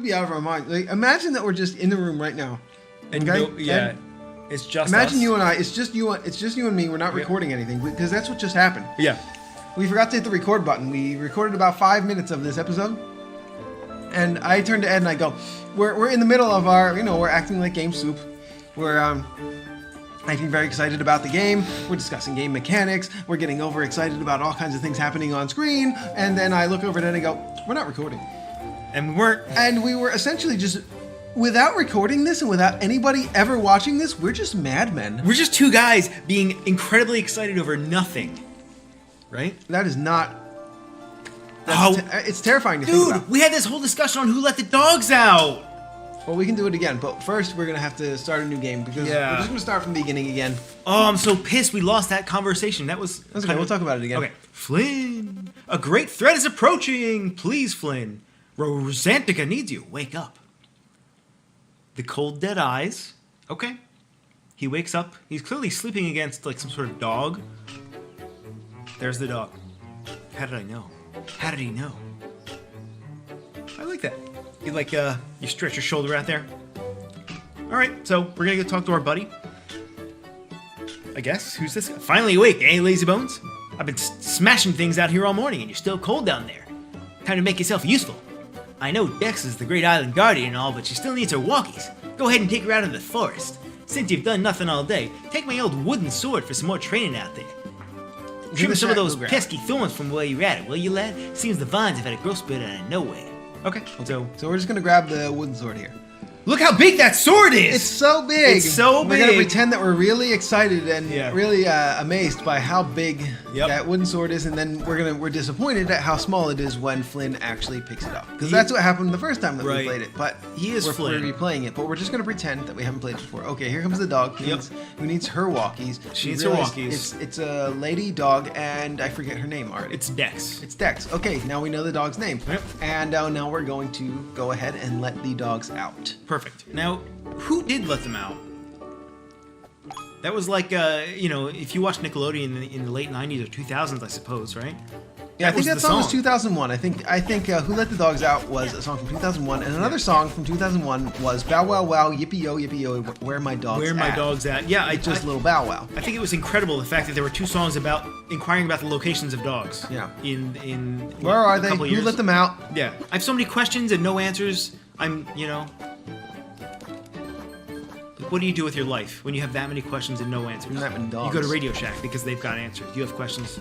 be out of our mind. Like, imagine that we're just in the room right now. And okay? yeah, it's just imagine us. you and I. It's just you and me. We're not recording anything because that's what just happened. Yeah. We forgot to hit the record button. We recorded about 5 minutes of this episode, and I turned to Ed and I go, "We're in the middle of our, we're acting like Game Soup. We're acting very excited about the game. We're discussing game mechanics. We're getting overexcited about all kinds of things happening on screen. And then I look over at Ed and go, we're not recording. And we weren't. And we were essentially just, without recording this and without anybody ever watching this, we're just madmen. We're just two guys being incredibly excited over nothing. Right? That is not... it's terrifying to think about. Dude, we had this whole discussion on who let the dogs out. Well, we can do it again, but first we're going to have to start a new game because we're just going to start from the beginning again. Oh, I'm so pissed we lost that conversation. That's okay, we'll talk about it again. Okay. Flynn, a great threat is approaching. Please, Flynn. Rosantica needs you. Wake up. The cold, dead eyes. Okay. He wakes up. He's clearly sleeping against like some sort of dog. There's the dog. How did I know? How did he know? I like that. You stretch your shoulder out there. All right, so we're gonna go talk to our buddy. I guess. Who's this guy? Finally awake, eh, lazy bones? I've been smashing things out here all morning, and you're still cold down there. Time to make yourself useful. I know Dex is the great island guardian and all, but she still needs her walkies. Go ahead and take her out of the forest. Since you've done nothing all day, take my old wooden sword for some more training out there. Trim some of those pesky thorns from where you're at it, will you, lad? Seems the vines have had a growth spurt out of nowhere. Okay, so we're just gonna grab the wooden sword here. Look how big that sword is! It's so big! It's so big! We're gonna pretend that we're really excited and really amazed by how big that wooden sword is, and then we're disappointed at how small it is when Flynn actually picks it up. Because that's what happened the first time that we played it. But we're replaying it, but we're just gonna pretend that we haven't played it before. Okay, here comes the dog who needs her walkies. She needs her walkies. It's a lady dog, and I forget her name already. It's Dex. It's Dex. Okay, now we know the dog's name. Yep. And now we're going to go ahead and let the dogs out. Perfect. Now, who did let them out? That was like, if you watched Nickelodeon in the late 90s or 2000s, I suppose, right? Yeah, I think that song was 2001. I think Who Let the Dogs Out was a song from 2001, and another song from 2001 was Bow Wow Wow, Yippee Yo, Where My Dogs At. Where My Dogs At. Yeah, just Little Bow Wow. I think it was incredible the fact that there were two songs about inquiring about the locations of dogs. Yeah. In where are they? Who let them out? Yeah. I have so many questions and no answers. What do you do with your life when you have that many questions and no answers? That many dogs. You go to Radio Shack because they've got answers. You have questions,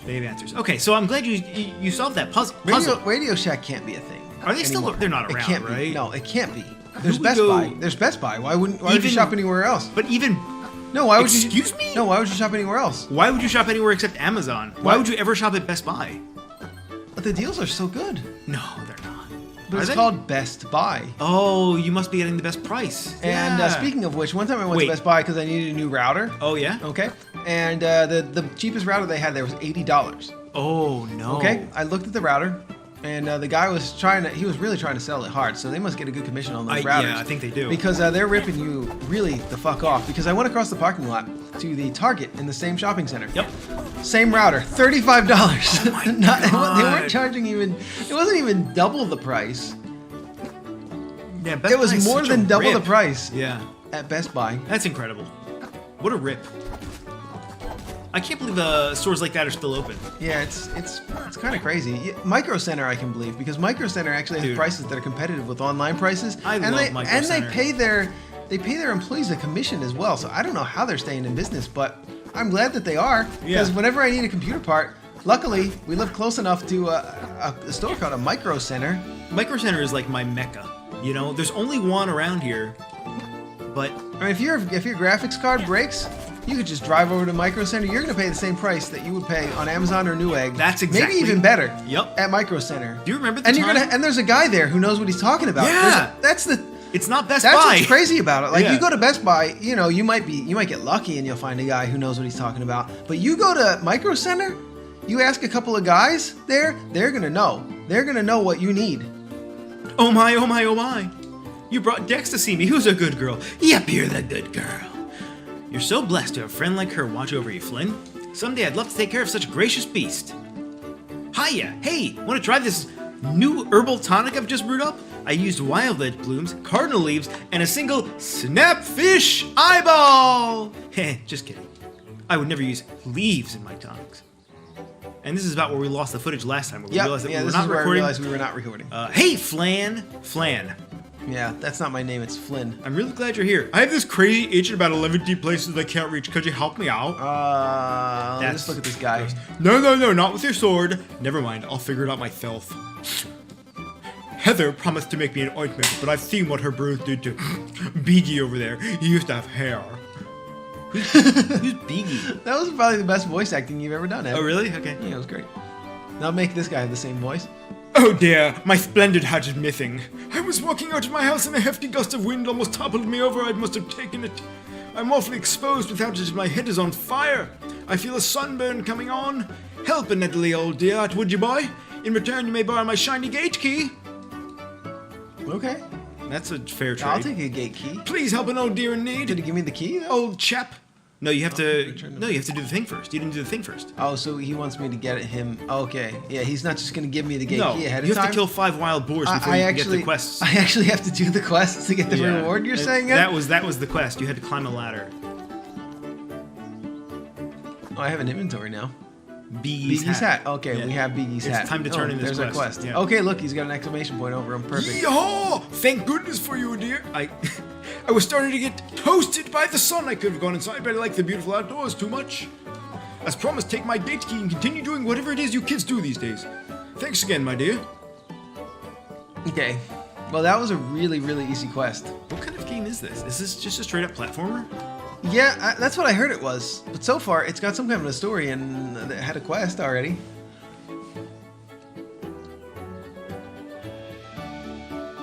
they have answers. Okay, so I'm glad you solved that puzzle. Radio Shack can't be a thing. Are they anymore. still? They're not around, it can't right? Be. No, it can't be. There's Best Buy. There's Best Buy. Why would you shop anywhere else? But even. No, why would Excuse me? No, why would you shop anywhere else? Why would you shop anywhere except Amazon? Why would you ever shop at Best Buy? But the deals are so good. No, they're not. But it's called Best Buy. Oh, you must be getting the best price. And speaking of which, one time I went to Best Buy because I needed a new router. Oh, yeah? Okay. And the cheapest router they had there was $80. Oh, no. Okay. I looked at the router, and the guy was really trying to sell it hard, so they must get a good commission on those routers. Yeah, I think they do. Because they're ripping you really the fuck off. Because I went across the parking lot to the Target in the same shopping center. Yep. Same router, $35. Oh my God. They weren't charging it wasn't even double the price. Yeah, Best it was more than double the price. Yeah. At Best Buy. That's incredible. What a rip. I can't believe stores like that are still open. Yeah, it's kind of crazy. Micro Center I can believe because Micro Center actually has prices that are competitive with online prices. I love Micro Center. And they pay their employees a commission as well. So I don't know how they're staying in business, but I'm glad that they are because whenever I need a computer part, luckily we live close enough to a store called a Micro Center. Micro Center is like my mecca. You know, there's only one around here, but I mean, if your graphics card breaks, you could just drive over to Micro Center. You're going to pay the same price that you would pay on Amazon or Newegg. That's exactly. Maybe even better. Yep. At Micro Center. Do you remember the time? And there's a guy there who knows what he's talking about. Yeah. It's not Best Buy. That's what's crazy about it. Like you go to Best Buy, you might get lucky and you'll find a guy who knows what he's talking about. But you go to Micro Center, you ask a couple of guys there, they're going to know. They're going to know what you need. Oh my, oh my, oh my. You brought Dex to see me. Who's a good girl? Yep, you're the good girl. You're so blessed to have a friend like her watch over you, Flynn. Someday I'd love to take care of such a gracious beast. Hiya! Hey, want to try this new herbal tonic I've just brewed up? I used wild edge blooms, cardinal leaves, and a single snapfish eyeball! Heh, just kidding. I would never use leaves in my tonics. And this is about where we lost the footage last time, where we realized that we were this not is where I recording. realized we were not recording. Hey, Flan! Flan. Yeah, that's not my name, it's Flynn. I'm really glad you're here. I have this crazy itch in about 11 deep places I can't reach. Could you help me out? Let's look at this guy. No, not with your sword. Never mind, I'll figure it out myself. Heather promised to make me an ointment, but I've seen what her brews did to Beagie over there. He used to have hair. Who's Beagie? That was probably the best voice acting you've ever done, Ed. Oh, really? Okay. Yeah, it was great. Now make this guy have the same voice. Oh dear, my splendid hat is missing. I was walking out of my house and a hefty gust of wind almost toppled me over. I must have taken it. I'm awfully exposed without it. My head is on fire. I feel a sunburn coming on. Help a Nedley, old dear, would you, boy? In return, you may borrow my shiny gate key. Okay. That's a fair trade. I'll take a gate key. Please help an old dear in need. Did he give me the key, though? Old chap. No, you have to. No, you have to do the thing first. You didn't do the thing first. Oh, so he wants me to get at him. Okay. Yeah, he's not just going to give me the gate No, key ahead of you time. have to kill 5 wild boars before you can get the quests. I actually have to do the quests to get the reward, you're saying? That was the quest. You had to climb a ladder. Oh, I have an inventory now. Beaggie's hat. Okay, we have Beaggie's hat. It's time to turn in this there's quest. our quest. Yeah. Okay, look, he's got an exclamation point over him. Perfect. Yeehaw! Thank goodness for you, dear. I was starting to get toasted by the sun. I could have gone inside, but I like the beautiful outdoors too much. As promised, take my gate key and continue doing whatever it is you kids do these days. Thanks again, my dear. Okay. Well, that was a really, really easy quest. What kind of game is this? Is this just a straight up platformer? Yeah, that's what I heard it was. But so far, it's got some kind of a story and it had a quest already.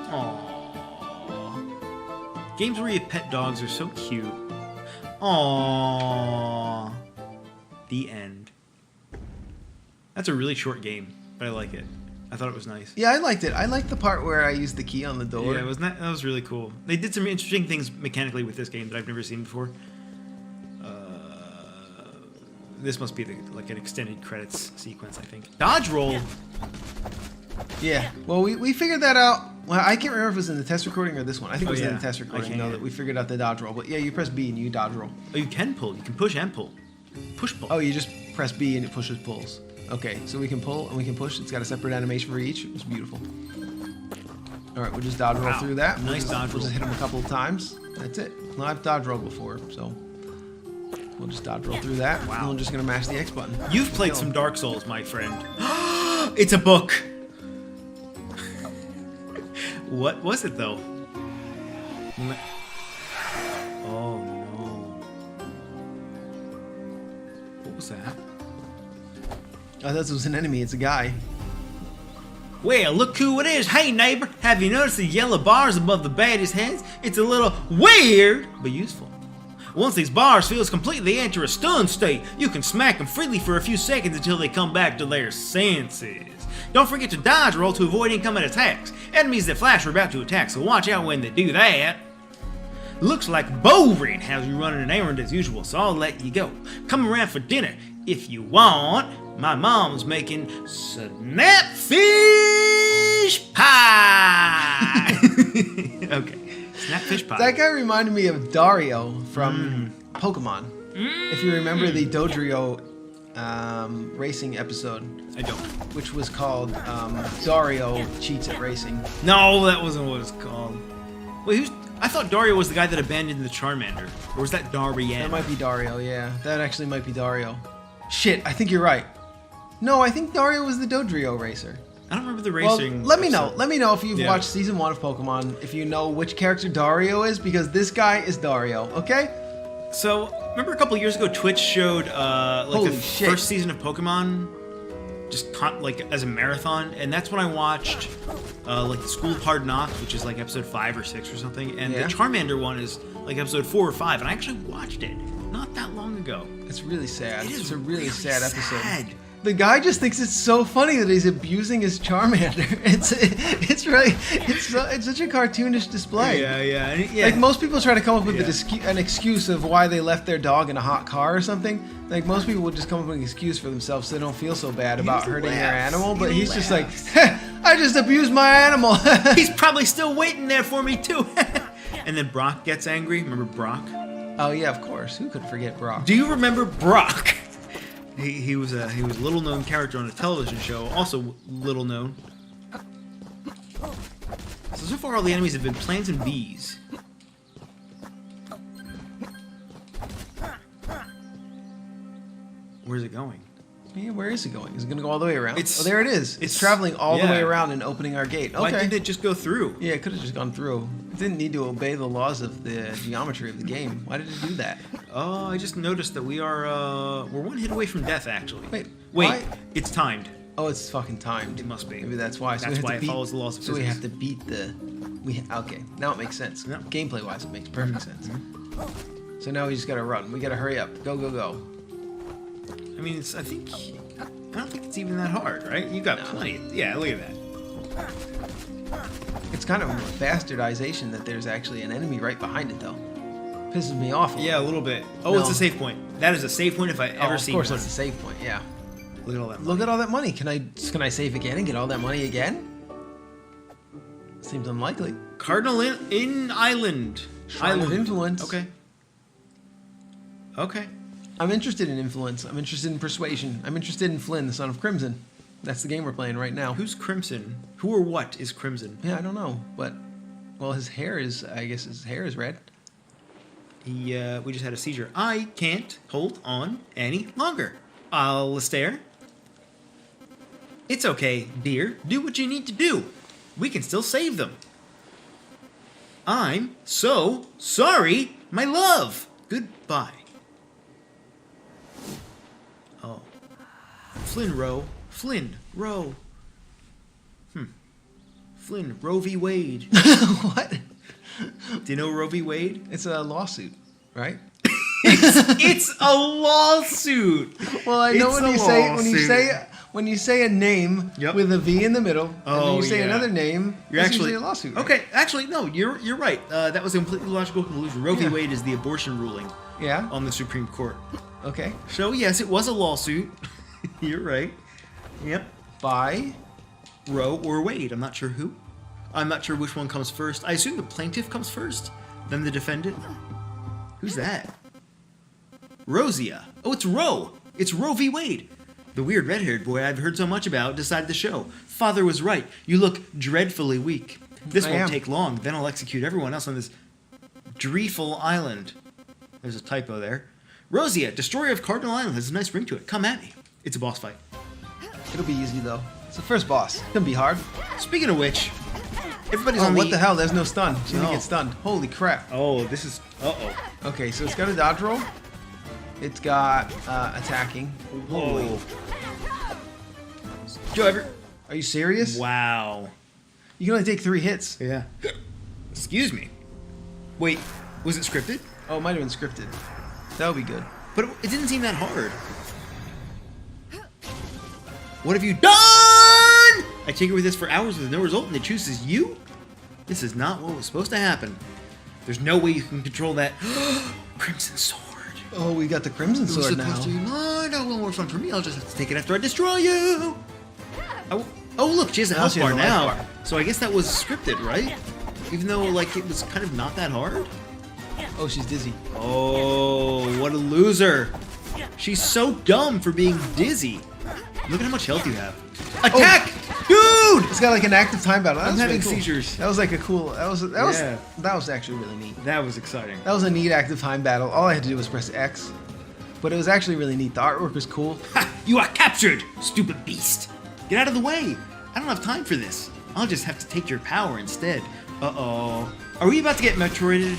Aww. Games where you pet dogs are so cute. Aww. The end. That's a really short game, but I like it. I thought it was nice. Yeah, I liked it. I liked the part where I used the key on the door. Yeah, that was really cool. They did some interesting things mechanically with this game that I've never seen before. This must be like an extended credits sequence, I think. Dodge roll. Yeah. Well, we figured that out. Well, I can't remember if it was in the test recording or this one. I think it was in the test recording, though, that we figured out the dodge roll. But yeah, you press B and you dodge roll. Oh, you can pull. You can push and pull. Push pull. Oh, you just press B and it pushes pulls. Okay, so we can pull and we can push. It's got a separate animation for each. It's beautiful. All right, we'll just dodge roll through that. Nice dodge roll. We'll just hit them a couple of times. That's it. No, I've dodge rolled before, so we'll just dodge roll through that. Wow. And we're just gonna mash the X button. You've played some Dark Souls, my friend. It's a book. What was it though? Oh no. What was that? I thought it was an enemy. It's a guy. Well, look who it is. Hey, neighbor, have you noticed the yellow bars above the baddies' heads? It's a little weird, but useful. Once these bars feels complete, they enter a stun state. You can smack them freely for a few seconds until they come back to their senses. Don't forget to dodge roll to avoid incoming attacks. Enemies that flash are about to attack, so watch out when they do that. Looks like Bowring has you running an errand as usual, so I'll let you go. Come around for dinner if you want. My mom's making snapfish pie. Okay, snapfish pie. That guy reminded me of Dario from Pokemon. If you remember the Dodrio racing episode. I don't. Which was called Dario Cheats at Racing. No, that wasn't what it's called. Wait, I thought Dario was the guy that abandoned the Charmander. Or was that Darien? That might be Dario, yeah. That actually might be Dario. Shit, I think you're right. No, I think Dario was the Dodrio racer. I don't remember the racing. Well, let me know. Let me know if you've watched season 1 of Pokemon, if you know which character Dario is, because this guy is Dario, okay? So, remember a couple years ago, Twitch showed like the shit. first season of Pokemon, just like as a marathon, and that's when I watched like the School of Hard Knocks, which is like episode 5 or 6 or something, and the Charmander one is like episode 4 or 5, and I actually watched it not that long ago. It's really sad. It's a really sad episode. Sad. The guy just thinks it's so funny that he's abusing his Charmander. It's such a cartoonish display. Yeah. Like most people try to come up with an excuse of why they left their dog in a hot car or something. Like most people would just come up with an excuse for themselves so they don't feel so bad about hurting their animal. But he's just like, I just abused my animal. He's probably still waiting there for me too. And then Brock gets angry. Remember Brock? Oh yeah, of course. Who could forget Brock? Do you remember Brock? He was a little known character on a television show, also little known. So far all the enemies have been plants and bees. Where's it going? Yeah, where is it going? Is it going to go all the way around? It's- oh, there it is. It's traveling all the way around and opening our gate. Okay. Why didn't it just go through? Yeah, it could have just gone through. It didn't need to obey the laws of the geometry of the game. Why did it do that? Oh, I just noticed that we're one hit away from death, actually. Wait, Wait, why? it's timed. Oh, it's fucking timed. It must be. Maybe that's why. That's why it follows the laws of So we physics. have to beat the... Okay, now it makes sense. Yep. Gameplay-wise, it makes perfect sense. So now we just gotta run. We gotta hurry up. Go, go, go. I mean, I don't think it's even that hard, right? You got plenty. Yeah, look at that. It's kind of a bastardization that there's actually an enemy right behind it, though. Pisses me off. Yeah, a little bit. Oh, No. it's a save point. That is a save point if I ever Of seen course, one. that's a save point. Yeah. Look at all that. Look at all that money. Can I save again and get all that money again? Seems unlikely. Cardinal in Island. Shrine of Influence. Okay. Okay. I'm interested in influence. I'm interested in persuasion. I'm interested in Flynn, the son of Crimson. That's the game we're playing right now. Who's Crimson? Who or what is Crimson? Yeah, I don't know, but well, his hair is. I guess his hair is red. We just had a seizure. I can't hold on any longer. Alistair. It's okay, dear. Do what you need to do. We can still save them. I'm so sorry, my love. Goodbye. Oh. Flynn Rowe. Flynn Rowe. Flynn, Roe v. Wade. What? Do you know Roe v. Wade? It's a lawsuit, right? It's a lawsuit. Well, I know It's when a you say a name Yep. with a V in the middle, and then Oh, you say yeah. another name, You're it's actually usually a lawsuit. Right? Okay, actually, no, you're right. That was a completely logical conclusion. Roe v. Yeah. Wade is the abortion ruling Yeah. on the Supreme Court. Okay. So yes, it was a lawsuit. You're right. Yep. By. Roe or Wade. I'm not sure who. I'm not sure which one comes first. I assume the plaintiff comes first, then the defendant. Who's that? Rosia. Oh, it's Roe. It's Roe v. Wade. The weird red-haired boy I've heard so much about decided the show. Father was right. You look dreadfully weak. This I won't am. take long. Then I'll execute everyone else on this dreadful island. There's a typo there. Rosia, destroyer of Cardinal Island, has a nice ring to it. Come at me. It's a boss fight. It'll be easy though. It's the first boss. It's gonna be hard. Speaking of which, everybody's Oh, on what the hell? There's no stun. She didn't No. get stunned. Holy crap. Oh, this is... Uh-oh. Okay, so it's got a dodge roll. It's got attacking. Whoa. Joe, ever... Are you serious? Wow. You can only take 3 hits. Yeah. Excuse me. Wait, was it scripted? Oh, it might have been scripted. That would be good. But it didn't seem that hard. What have you done? I tinker with this for hours with no result and it chooses you? This is not what was supposed to happen. There's no way you can control that Crimson Sword. Oh, we got the Crimson It was Sword now. supposed to be mine. Oh, well, more fun for me. I'll just have to take it after I destroy you. Oh, look, she has a Now health she has bar a life now. bar. So I guess that was scripted, right? Even though, like, it was kind of not that hard. Oh, she's dizzy. Oh, what a loser. She's so dumb for being dizzy. Look at how much health you have. Attack! Dude! It's got like an active time battle. That I'm was having really cool. seizures. That was like a cool. That was actually really neat. That was exciting. That was a neat active time battle. All I had to do was press X, but it was actually really neat. The artwork was cool. Ha! You are captured, stupid beast! Get out of the way! I don't have time for this. I'll just have to take your power instead. Uh-oh. Are we about to get Metroided?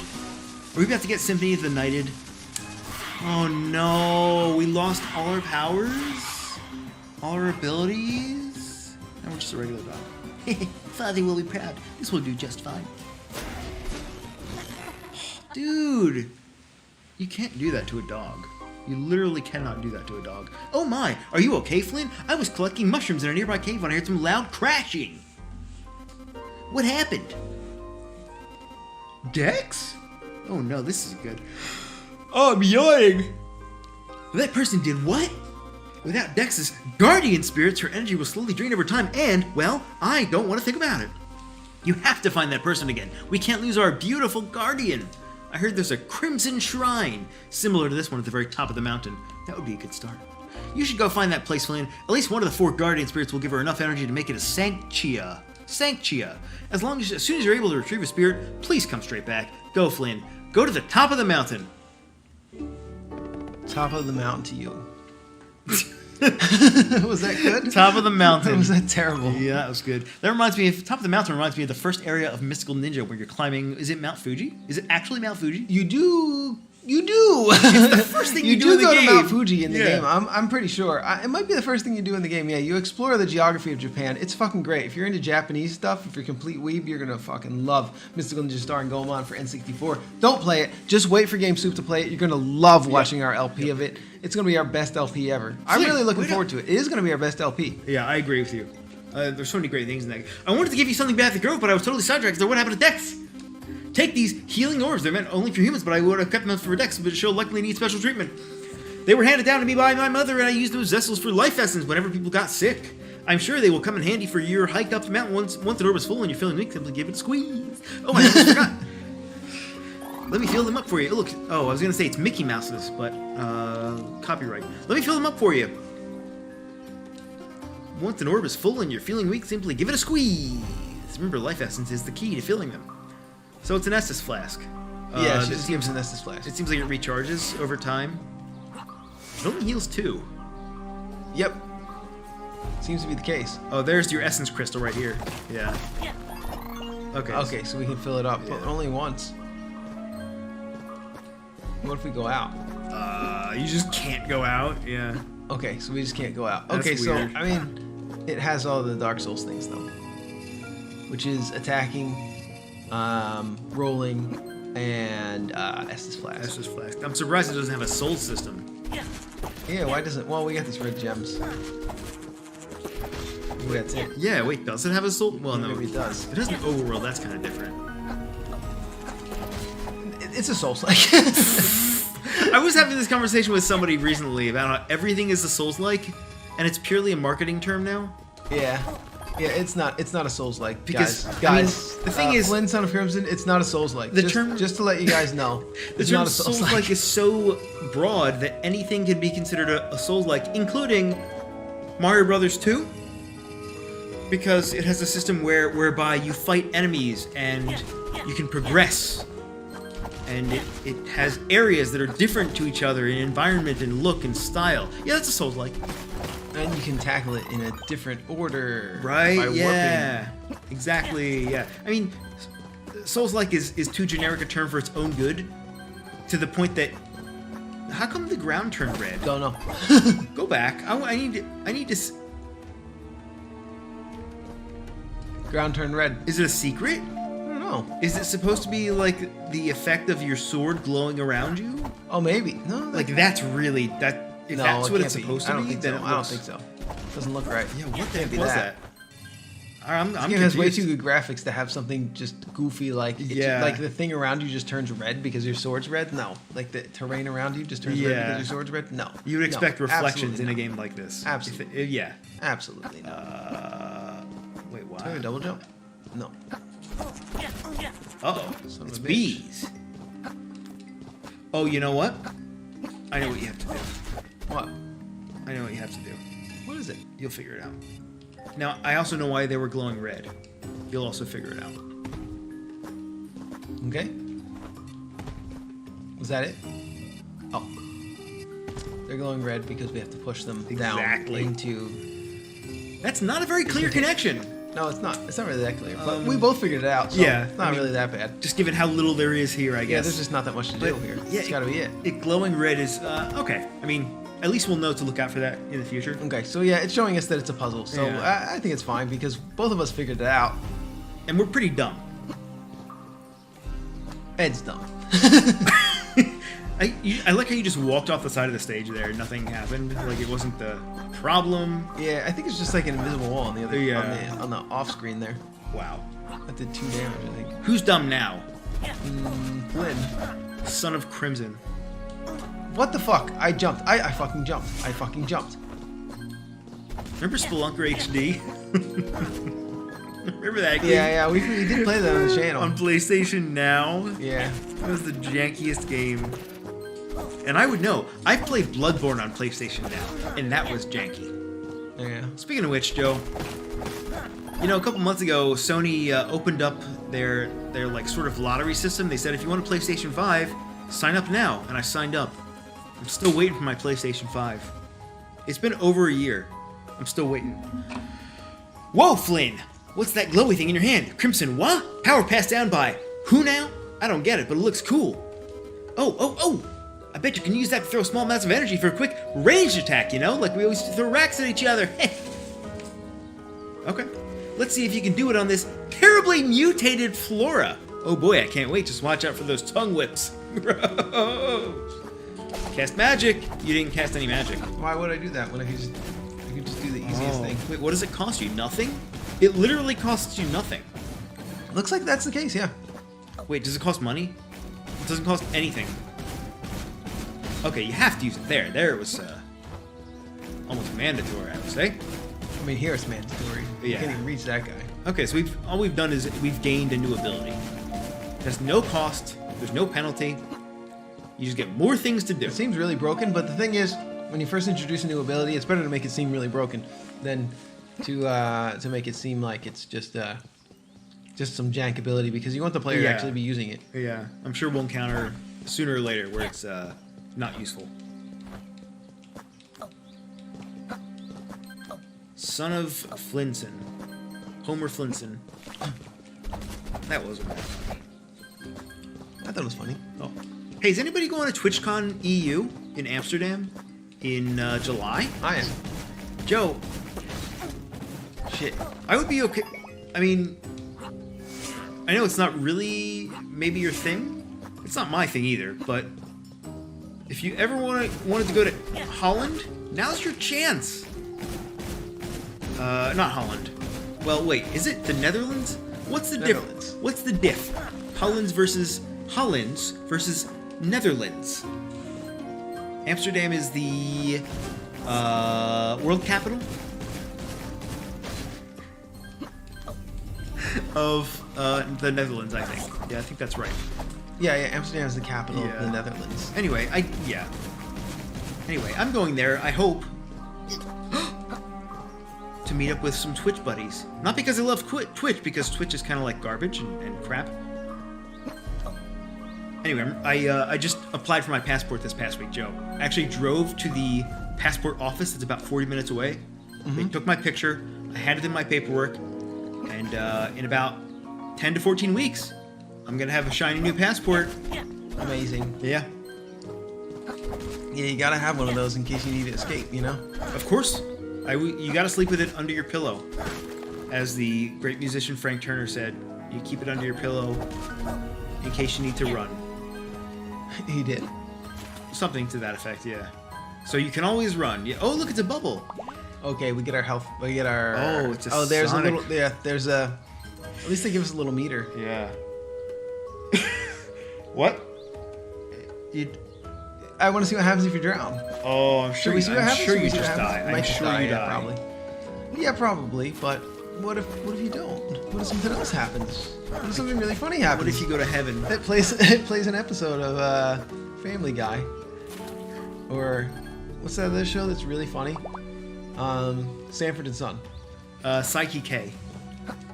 Are we about to get Symphony of the Nighted? Oh no, we lost all our powers? All our abilities? And we're just a regular dog. Father will be proud. This will do just fine. Dude! You can't do that to a dog. You literally cannot do that to a dog. Oh my! Are you okay, Flynn? I was collecting mushrooms in a nearby cave when I heard some loud crashing. What happened? Dex? Oh no, this is good. Oh, I'm yawning. That person did what? Without Dex's guardian spirits, her energy will slowly drain over time, and, well, I don't want to think about it. You have to find that person again. We can't lose our beautiful guardian. I heard there's a crimson shrine, similar to this one at the very top of the mountain. That would be a good start. You should go find that place, Flynn. At least one of the 4 guardian spirits will give her enough energy to make it a Sanctia. Sanctia. As soon as you're able to retrieve a spirit, please come straight back. Go, Flynn. Go to the top of the mountain. Top of the mountain to you. Was that good? Top of the mountain. Was that terrible? Yeah, that was good. That reminds me of top of the mountain. Reminds me of the first area of Mystical Ninja where you're climbing. Is it Mount Fuji? Is it actually Mount Fuji? You do. It's the first thing you do in the go game. to Mount Fuji in the Yeah. game. I'm pretty sure. It might be the first thing you do in the game. Yeah, you explore the geography of Japan. It's fucking great. If you're into Japanese stuff, if you're a complete weeb, you're gonna fucking love Mystical Ninja starring Goemon for N64. Don't play it. Just wait for GameSoup to play it. You're gonna love watching our LP of it. It's gonna be our best LP ever. I'm Flynn, really looking wait forward up. to it. It is gonna be our best LP. Yeah, I agree with you. There's so many great things in that. I wanted to give you something bad at the Grove, but I was totally sidetracked. So what happened to Dex? Take these healing orbs. They're meant only for humans, but I would have kept them for Dex, but she'll likely need special treatment. They were handed down to me by my mother, and I used them as vessels for life essence whenever people got sick. I'm sure they will come in handy for your hike up the mountain once an orb is full and you're feeling weak. Simply give it a squeeze. Oh, I almost forgot. Let me fill them up for you. Look, I was gonna say it's Mickey Mouse's, but copyright. Let me fill them up for you. Once an orb is full and you're feeling weak, simply give it a squeeze. Remember, life essence is the key to filling them. So it's an Estus flask. Yeah, she just gives an Estus flash. It seems like it recharges over time. It only heals 2. Yep. Seems to be the case. Oh, there's your essence crystal right here. Yeah. Okay. Okay, so we can fill it up, but only once. What if we go out? You just can't go out. Yeah. Okay, so we just can't go out. That's Okay, so weird. I mean, it has all the Dark Souls things though, which is attacking, rolling, and Estus Flask. Estus flask. I'm surprised it doesn't have a soul system. Yeah, why doesn't? Well, we got these red gems. Maybe that's it. Yeah. Wait, does it have a soul? Well, no. Maybe it does. It has an overworld. That's kind of different. It's a Souls-like. I was having this conversation with somebody recently about how everything is a Souls-like, and it's purely a marketing term now. Yeah. Yeah, it's not a Souls-like. Because, guys, I mean, the thing is, Flynn, Son of Crimson, it's not a Souls-like. The term- just to let you guys know, the it's term not a Souls-like. Souls-like is so broad that anything can be considered a Souls-like, including Mario Brothers 2, because it has a system whereby you fight enemies and you can progress. And it has areas that are different to each other in environment and look and style. Yeah, that's a Souls-like. And you can tackle it in a different order. Right? By Yeah. Exactly. Yeah. I mean, Souls-like is too generic a term for its own good, to the point that how come the ground turned red? Don't know. Go back. I need to. Ground turned red. Is it a secret? I don't know. Is it supposed to be like the effect of your sword glowing around you? Oh, maybe. No. Like that's really that. If no, that's it what can't it's be. supposed I to don't be, think then so. it I don't looks. think so. Doesn't look right. Yeah. What the Can't be heck was that. that? I'm This game has way confused. too good graphics to have something just goofy like Yeah. like the thing around you just turns red because your sword's red. No, like the terrain around you just turns red Yeah. because your sword's red. No, You would No, expect reflections absolutely in a not. game like this. Absolutely. Yeah. Absolutely not. Wait, why? Can I double jump? No. Uh-oh. Son of It's a bitch. bees. Oh, you know what? I know what you have to do. What? I know what you have to do. What is it? You'll figure it out. Now, I also know why they were glowing red. You'll also figure it out. Okay. Was that it? Oh. They're glowing red because we have to push them Exactly. down into... That's not a very clear connection. No, it's not. It's not really that clear. But we both figured it out, so yeah, it's not I mean, really that bad. Just given how little there is here, I Yeah, guess. there's just not that much to do here. Yeah, It's gotta be it. It glowing red is, okay. I mean, at least we'll know to look out for that in the future. Okay, so yeah, it's showing us that it's a puzzle. So Yeah. I think it's fine because both of us figured it out. And we're pretty dumb. Ed's dumb. I like how you just walked off the side of the stage there and nothing happened. Like it wasn't the problem. Yeah, I think it's just like an invisible wall on the other Yeah. on the off screen there. Wow. That did 2 damage, I think. Who's dumb now? Flynn. Son of Crimson. What the fuck? I jumped. I fucking jumped. I fucking jumped. Remember Spelunker HD? Remember that game? Yeah, we did play that on the channel. On PlayStation Now? Yeah. That was the jankiest game. And I would know. I played Bloodborne on PlayStation Now, and that was janky. Yeah. Speaking of which, Joe, you know, a couple months ago, Sony opened up their like sort of lottery system. They said if you want a PlayStation 5, sign up now, and I signed up. I'm still waiting for my PlayStation 5. It's been over a year. I'm still waiting. Whoa, Flynn! What's that glowy thing in your hand? Crimson what? Power passed down by who now? I don't get it, but it looks cool. Oh! I bet you can use that to throw small amounts of energy for a quick ranged attack, you know? Like we always throw racks at each other. Okay. Let's see if you can do it on this terribly mutated flora. Oh boy, I can't wait. Just watch out for those tongue whips. Gross. Cast magic. You didn't cast any magic. Why would I do that when I could just do the easiest thing? Wait, what does it cost you? Nothing? It literally costs you nothing. Looks like that's the case, yeah. Wait, does it cost money? It doesn't cost anything. Okay, you have to use it there. There it was almost mandatory, I would say. I mean, here it's mandatory. You Yeah. can't even reach that guy. Okay, so all we've done is we've gained a new ability. There's no cost. There's no penalty. You just get more things to do. It seems really broken, but the thing is, when you first introduce a new ability, it's better to make it seem really broken than to make it seem like it's just some jank ability, because you want the player to actually be using it. Yeah, I'm sure we'll encounter sooner or later where it's not useful. Son of Flinson. Homer Flinson. That wasn't bad. I thought it was funny. Oh. Hey, is anybody going to TwitchCon EU in Amsterdam in July? I am. Joe. Shit. I would be okay. I mean, I know it's not really maybe your thing. It's not my thing either, but if you ever wanted to go to Holland, now's your chance. Not Holland. Well, wait, is it the Netherlands? What's the difference? What's the diff? Hollands versus Netherlands. Amsterdam is the world capital of the Netherlands, I think. Yeah, I think that's right. Yeah, Amsterdam is the capital of the Netherlands. Anyway, Anyway, I'm going there, I hope, to meet up with some Twitch buddies. Not because I love Twitch, because Twitch is kind of like garbage and crap. Anyway, I just applied for my passport this past week, Joe. I actually drove to the passport office. It's about 40 minutes away. They took my picture. I handed in my paperwork. And in about 10 to 14 weeks, I'm going to have a shiny new passport. Amazing. Yeah. Yeah, you gotta have one of those in case you need to escape, you know? Of course. You gotta sleep with it under your pillow. As the great musician Frank Turner said, you keep it under your pillow in case you need to run. He did. Something to that effect, yeah. So you can always run. Yeah. Oh, look, it's a bubble. Okay, we get our health. We get our. Oh, it's a there's Sonic. a little. Yeah, there's a. At least they give us a little meter. Yeah. What? I want to see what happens if you drown. Oh, I'm sure. Should we see what happens? I'm sure Should we you see what just happens? die. Might I'm just sure die, you yeah, die. probably. Yeah, probably. But what if you don't? What if something else happens? What if something really funny happens? What if you go to heaven? It plays an episode of Family Guy, or what's that other show that's really funny? Sanford and Son. Psyche K.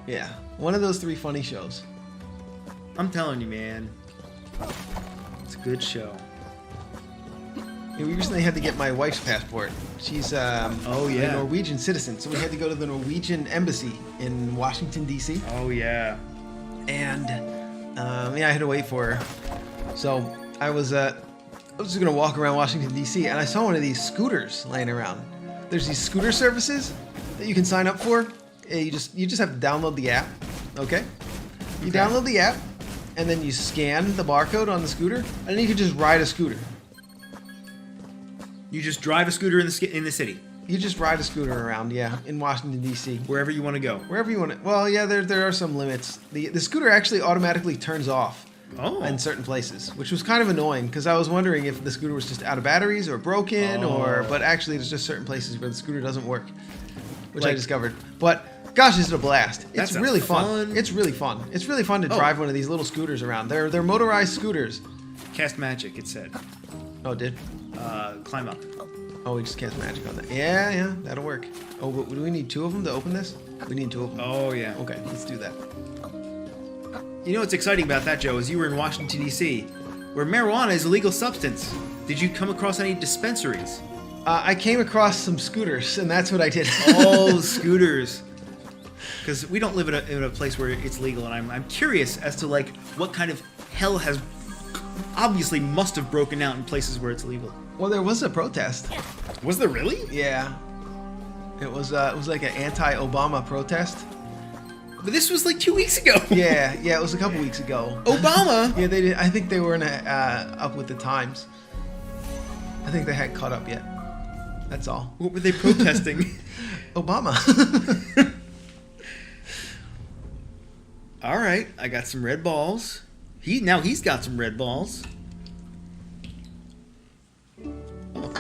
Yeah, one of those three funny shows. I'm telling you, man. It's a good show. Yeah, we recently had to get my wife's passport. She's a Norwegian citizen, so we had to go to the Norwegian embassy in Washington, D.C. Oh, yeah. And I had to wait for her. So I was just gonna walk around Washington, D.C. and I saw one of these scooters laying around. There's these scooter services that you can sign up for. You just have to download the app. Okay. You download the app, and then you scan the barcode on the scooter, and then you can just ride a scooter. You just drive a scooter in the city. You just ride a scooter around, yeah, in Washington, D.C. Wherever you want to go. Wherever you want to. Well, yeah, there are some limits. The scooter actually automatically turns off in certain places, which was kind of annoying because I was wondering if the scooter was just out of batteries or broken, but actually there's just certain places where the scooter doesn't work. which I discovered. But gosh, is it a blast! It's That's really fun. fun. It's really fun. It's really fun to drive one of these little scooters around. They're motorized scooters. Cast magic, it said. Oh, it did? Climb up. Oh, we just cast magic on that. Yeah, that'll work. Oh, but do we need 2 of them to open this? We need 2 of them. Oh, yeah. Okay, let's do that. You know what's exciting about that, Joe, is you were in Washington, D.C., where marijuana is a legal substance. Did you come across any dispensaries? I came across some scooters, and that's what I did. Oh, scooters. Because we don't live in a place where it's legal, and I'm curious as to, like, what kind of hell has obviously must have broken out in places where it's legal. Well, there was a protest. Was there really? Yeah. It was like an anti-Obama protest. But this was like 2 weeks ago. Yeah, it was a couple weeks ago. Obama? Yeah, they did. I think they were up with the times. I think they hadn't caught up yet. That's all. What were they protesting? Obama. All right, I got some red balls. Now he's got some red balls. Oh.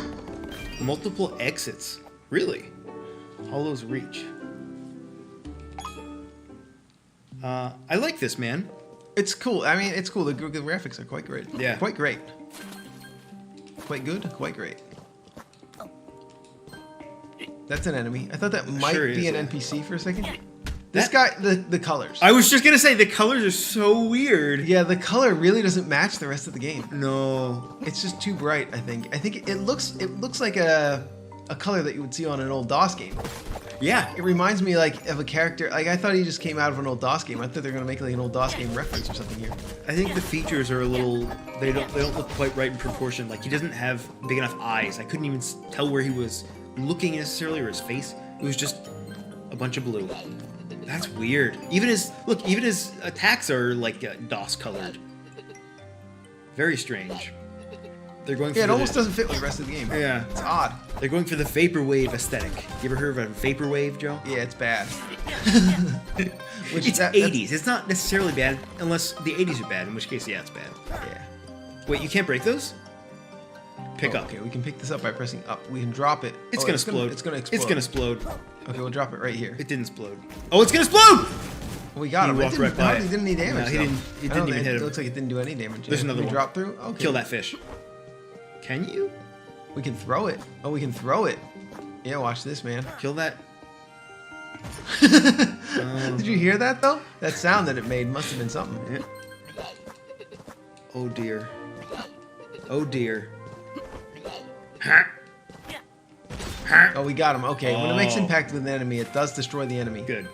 Multiple exits. Really? Hollow's Reach. I like this, man. It's cool. I mean, it's cool. The graphics are quite great. Yeah. Quite great. Quite good. Quite great. That's an enemy. I thought that might be an NPC for a second. This guy, the colors. I was just gonna say the colors are so weird. Yeah, the color really doesn't match the rest of the game. No, it's just too bright. I think it looks like a color that you would see on an old DOS game. Yeah, it reminds me like of a character. Like I thought he just came out of an old DOS game. I thought they were gonna make like an old DOS game reference or something here. I think the features are a little. They don't look quite right in proportion. Like he doesn't have big enough eyes. I couldn't even tell where he was looking necessarily or his face. It was just a bunch of blue. That's weird. Even his attacks are like DOS colored. Very strange. They're going for it almost doesn't fit with the rest of the game. Yeah. It's odd. They're going for the Vaporwave aesthetic. You ever heard of a Vaporwave, Joe? Yeah, it's bad. It's 80s. It's not necessarily bad unless the 80s are bad, in which case, yeah, it's bad. Yeah. Wait, you can't break those? Pick up. Okay, we can pick this up by pressing up. We can drop it. It's gonna explode. It's gonna explode. It's gonna explode. Okay, we'll drop it right here. It didn't explode. Oh, it's gonna explode! We got him. He walked right by it. He didn't need damage. No, he didn't even hit him. It looks like it didn't do any damage. There's another one. Drop through? Okay. Kill that fish. Can you? We can throw it. Oh, we can throw it. Yeah, watch this, man. Kill that. Did you hear that, though? That sound that it made must have been something. Yeah. Oh, dear. Oh, dear. Oh, we got him. Okay, when it makes impact with an enemy, it does destroy the enemy. Good.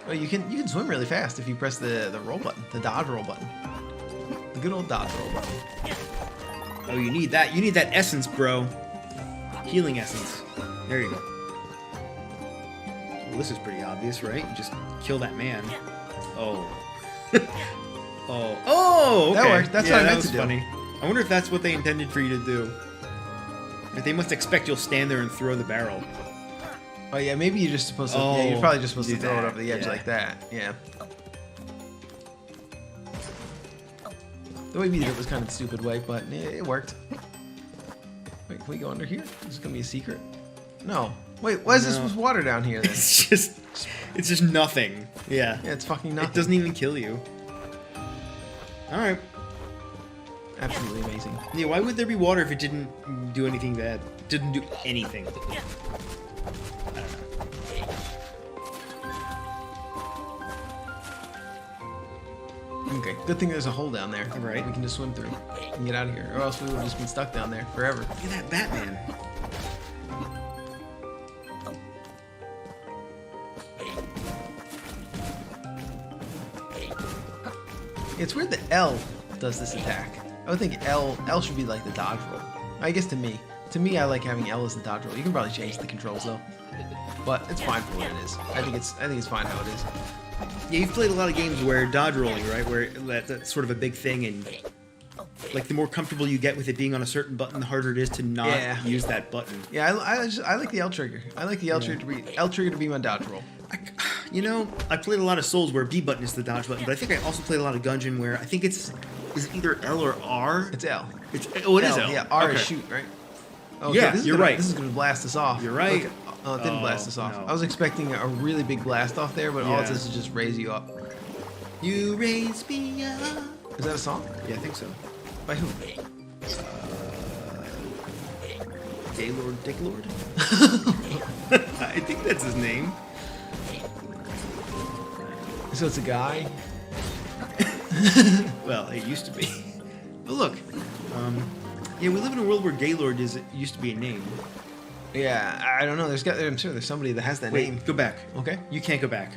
Oh, you can swim really fast if you press the roll button, the dodge roll button. The good old dodge roll button. Oh, you need that. You need that essence, bro. Healing essence. There you go. Well, this is pretty obvious, right? You just kill that man. Oh. Oh, okay. That worked. That's what I meant to do. Funny. I wonder if that's what they intended for you to do. But they must expect you'll stand there and throw the barrel. Oh yeah, maybe you're just supposed to. Yeah, you're probably just supposed to throw it over the edge like that. Yeah. The way we did it was kind of a stupid way, but it worked. Wait, can we go under here? Is this gonna be a secret? No. Wait, why is this with water down here then? It's just nothing. Yeah. Yeah, it's fucking nothing. It doesn't even kill you. All right. Absolutely amazing. Yeah, why would there be water if it didn't do anything bad? Didn't do anything. I don't know. Okay, good thing there's a hole down there. Right. We can just swim through and get out of here. Or else we would have just been stuck down there forever. Look at that Batman. It's weird that L does this attack. I would think L should be like the dodge roll. I guess to me, I like having L as the dodge roll. You can probably change the controls though, but it's fine for what it is. I think it's fine how it is. Yeah, you've played a lot of games where dodge rolling, right? Where that's sort of a big thing, and like the more comfortable you get with it being on a certain button, the harder it is to not use that button. Yeah, I like the L trigger. I like the L trigger to be my dodge roll. You know, I played a lot of Souls where B button is the dodge button, but I think I also played a lot of Gungeon where I think is it either L or R? It's L. It is L. Yeah, R okay. is shoot, right? Okay, Yeah, this is you're gonna, right. This is going to blast us off. You're right. Okay. Oh, it didn't blast us off. no. I was expecting a really big blast off there, but all it Yeah. does is just raise you up. You raise me up. Is that a song? Yeah, I think so. By who? Gaylord Dicklord? I think that's his name. So it's a guy? Well, it used to be. But look, yeah, we live in a world where Gaylord used to be a name. Yeah, I don't know. I'm sure there's somebody that has that Wait, name. go back. Okay. You can't go back.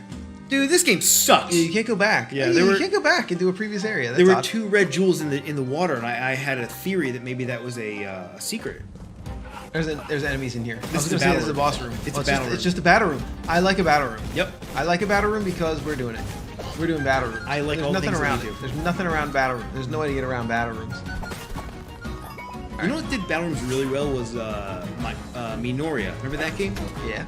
Dude, this game sucks. Yeah, you can't go back. Yeah, you can't go back into a previous area. That's There were odd. 2 red jewels in the water, and I had a theory that maybe that was a secret. There's enemies in here. This is a this battle is a room. boss room. It's a battle room. It's just a battle room. I like a battle room. Yep. I like a battle room because we're doing it. We're doing battle rooms. I like There's all the nothing things that around we it. do. There's nothing around battle rooms. There's no way to get around battle rooms. You know what did battle rooms really well was Minoria. Remember that game? Yeah.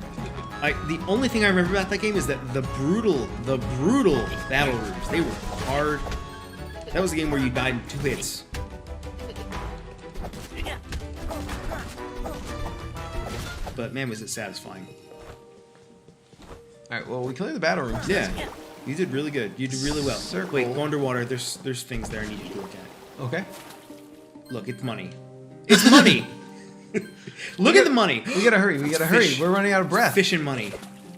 The only thing I remember about that game is that the brutal battle rooms. They were hard. That was the game where you died in 2 hits. But man, was it satisfying. All right. Well, we cleared the battle rooms. Yeah, you did really good. You did really well. Circle. Wait, go underwater. There's things there I need you to look at. Okay. Look, it's money. It's money. Look at the money. We gotta hurry. We gotta hurry. Fish. We're running out of breath. Fish and money.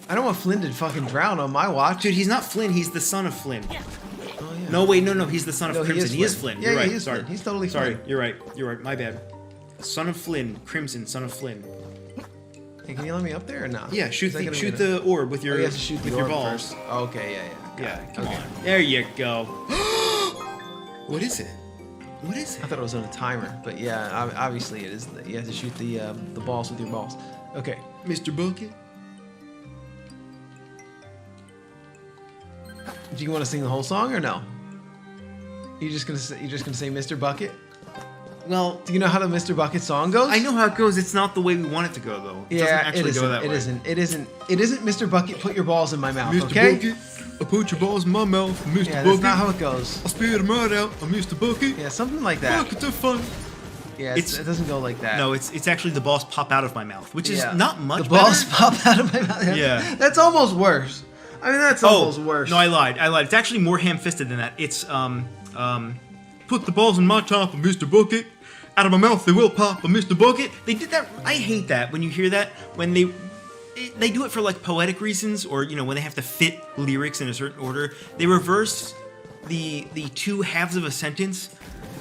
I don't want Flynn to fucking drown on my watch. Dude, he's not Flynn. He's the son of Flynn. Oh, yeah. No, wait, no. He's the son of No, Crimson. He is Flynn. Flynn. Yeah, You're right. he is Sorry. Flynn. He's totally Sorry. Flynn. You're right. You're right. My bad. Son of Flynn. Crimson. Son of Flynn. Hey, can you let me up there or not? Yeah. Shoot Is that gonna shoot be the orb with your Oh, you have to shoot with the your orb balls. first. Oh, okay. Yeah. Yeah. Got it. Come Okay. on. There you go. What is it? What is I it? thought it was on a timer, but yeah, obviously it is. You have to shoot the balls with your balls. Okay. Mr. Bucket. Do you want to sing the whole song or no? You're just gonna say Mr. Bucket? Well, Do you know how the Mr. Bucket song goes? I know how it goes. It's not the way we want it to go, though. It Yeah, doesn't actually it isn't. go that It way. isn't. It isn't. It isn't. Mr. Bucket, put your balls in my mouth. Okay? I put your balls in my mouth, Mr. Yeah, that's not how it goes. I spit them right out, Mr. Bucket. Yeah, something like that. Buckets are fun. Yeah, It's- it doesn't go like that. No, it's actually the balls pop out of my mouth, which is Yeah. not much The balls better. pop out of my mouth. Yeah. That's almost worse. I mean, that's almost worse. No, I lied. It's actually more ham-fisted than that. It's put the balls in my top, Mr. Bucket. Out of my mouth, they will pop, Mr. Bucket. They did that. I hate that when you hear that when they do it for like poetic reasons, or when they have to fit lyrics in a certain order. They reverse the 2 halves of a sentence.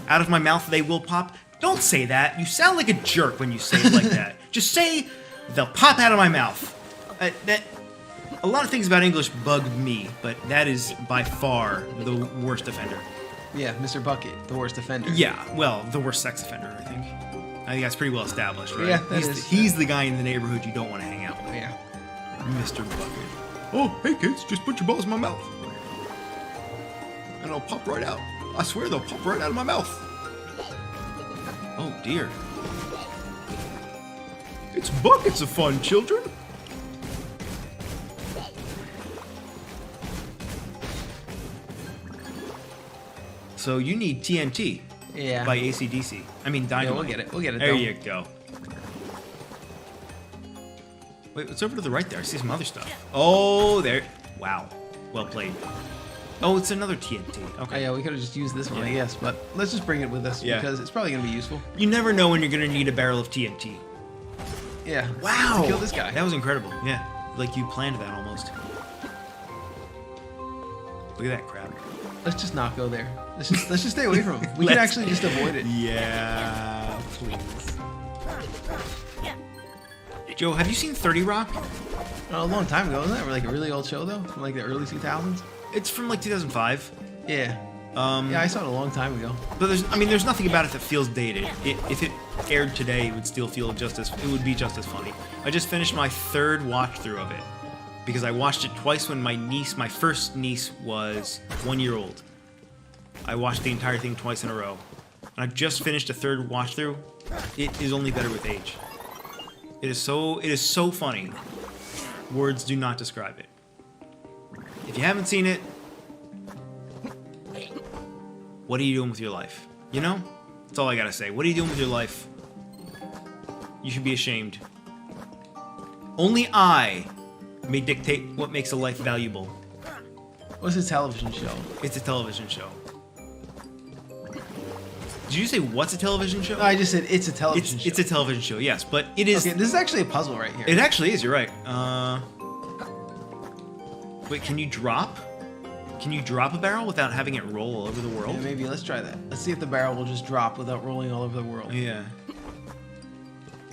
Out of my mouth, they will pop. Don't say that. You sound like a jerk when you say it like that. Just say they'll pop out of my mouth. A lot of things about English bug me, but that is by far the worst offender. Yeah, Mr. Bucket, the worst offender. Yeah, well, the worst sex offender, I think. I think that's pretty well established, right? Yeah, that is. He's the guy in the neighborhood you don't want to hang out with. Yeah. Mr. Bucket. Oh, hey kids, just put your balls in my mouth. And it'll pop right out. I swear they'll pop right out of my mouth. Oh dear. It's buckets of fun, children. So you need TNT Yeah. by AC/DC. I mean Dynamite. Yeah, we'll get it. We'll get it. There though. you go. Wait, what's over to the right there? I see some other stuff. Oh, there. Wow. Well played. Oh, it's another TNT. Oh, Okay. yeah, we could have just used this one, I Yeah. guess, but let's just bring it with us Yeah. because it's probably gonna be useful. You never know when you're gonna need a barrel of TNT. Yeah. Wow. To kill this guy. That was incredible. Yeah. Like you planned that almost. Look at that crap. Let's just not go there. Let's just stay away from him. We can Let's- actually just avoid it. Yeah. Please. Joe, have you seen 30 Rock? A long time ago, isn't that like a really old show though? From like the early 2000s? It's from like 2005. Yeah. Yeah, I saw it a long time ago. But there's nothing about it that feels dated. If it aired today, it would still feel it would be just as funny. I just finished my 3rd watch through of it because I watched it twice when my first niece was 1 year old. I watched the entire thing twice in a row. And I've just finished a 3rd watch through. It is only better with age. It is so funny. Words do not describe it. If you haven't seen it, what are you doing with your life? You know? That's all I gotta say. What are you doing with your life? You should be ashamed. Only I may dictate what makes a life valuable. What's a television show? It's a television show. Did you say what's a television show? No, I just said it's a television show. It's a television show, yes, but it is. Okay, this is actually a puzzle right here. It actually is. You're right. Wait, can you drop? Can you drop a barrel without having it roll all over the world? Yeah, maybe. Let's try that. Let's see if the barrel will just drop without rolling all over the world. Yeah.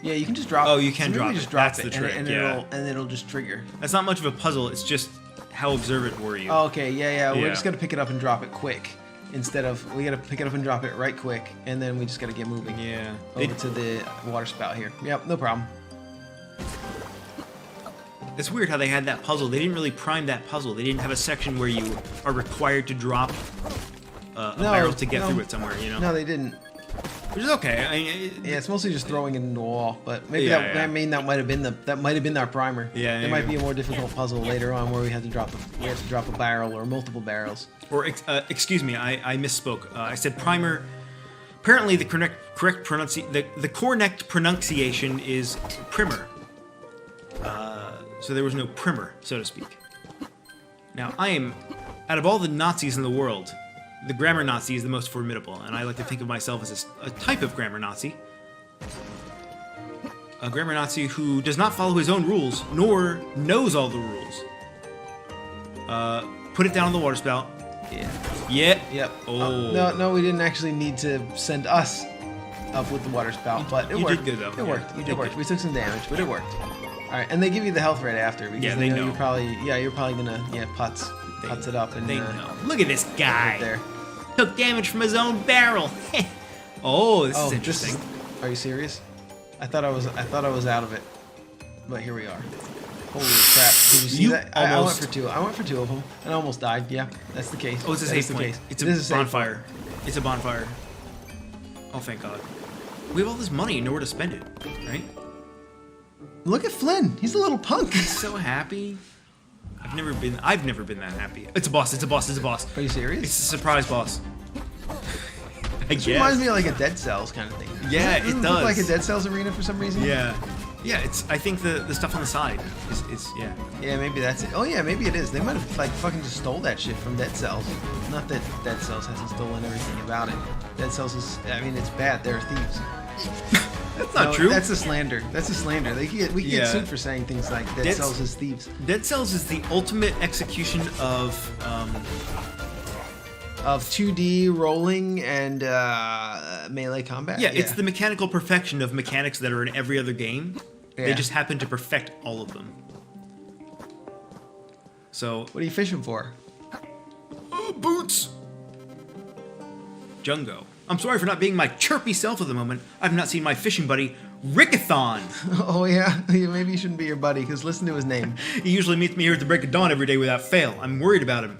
Yeah, you can just drop it. Oh, you can so drop maybe it. just drop That's it, the trick, yeah. and it'll just trigger. That's not much of a puzzle. It's just how observant were you? Oh, okay, yeah. We're Yeah. just gonna pick it up and drop it quick. Instead of, we gotta pick it up and drop it right quick, and then we just gotta get moving. Yeah. Over to the water spout here. Yep, no problem. It's weird how they had that puzzle. They didn't really prime that puzzle. They didn't have a section where you are required to drop a barrel to get through it somewhere, you know? No, they didn't. Which is okay. I mean, Yeah, it's mostly just throwing it into a wall, but maybe Yeah, yeah. I mean that might have been our primer. Yeah, There yeah, might yeah. be a more difficult puzzle later on where we have to drop a barrel or multiple barrels. Or, excuse me, I misspoke. I said primer. Apparently, the correct pronunciation is primer. So there was no primer, so to speak. Now, out of all the Nazis in the world, the grammar Nazi is the most formidable, and I like to think of myself as a type of grammar Nazi. A grammar Nazi who does not follow his own rules, nor knows all the rules. Put it down on the water spout. Yeah. Yeah. Yep. Oh. No, we didn't actually need to send us up with the water spout, but it You worked. did good, though. It worked. You did It worked. good. We took some damage, but it worked. All right, and they give you the health right after because Yeah, they they know know. you're probably gonna putz it up and They know. Look at this guy. right there. Took damage from his own barrel. Oh, this is interesting. Are you serious? I thought I was out of it, but here we are. Holy crap! Did you see that? I went almost- for two. I went for two of them, and I almost died. Yeah, that's the case. Oh, it's a That is safe the point. case. It's It is a safe bonfire. It's a bonfire. Oh, thank God. We have all this money and nowhere to spend it, right? point. Look at Flynn. He's a little punk. So happy. I've never been that happy. It's a boss. It's a boss. It's a boss. Are you serious? It's a surprise boss. I This guess. reminds me of like a Dead Cells kind of thing. Yeah, Doesn't it look does. like a Dead Cells arena for some reason. Yeah. Yeah, it's. I think the stuff on the side is yeah. Yeah, maybe that's it. Oh yeah, maybe it is. They might have like fucking just stole that shit from Dead Cells. Not that Dead Cells hasn't stolen everything about it. Dead Cells is. I mean, it's bad. They're thieves. That's not No, true. That's a slander. That's a slander. We can get Yeah. sued for saying things like Dead Dead- Cells is thieves. Dead Cells is the ultimate execution of 2D rolling and melee combat. yeah, it's the mechanical perfection of mechanics that are in every other game. They Yeah. just happen to perfect all of them. So What are you fishing for? boots. Jungo. I'm sorry for not being my chirpy self at the moment. I've not seen my fishing buddy, Rickathon. Oh yeah, maybe you shouldn't be your buddy because listen to his name. He usually meets me here at the break of dawn every day without fail. I'm worried about him.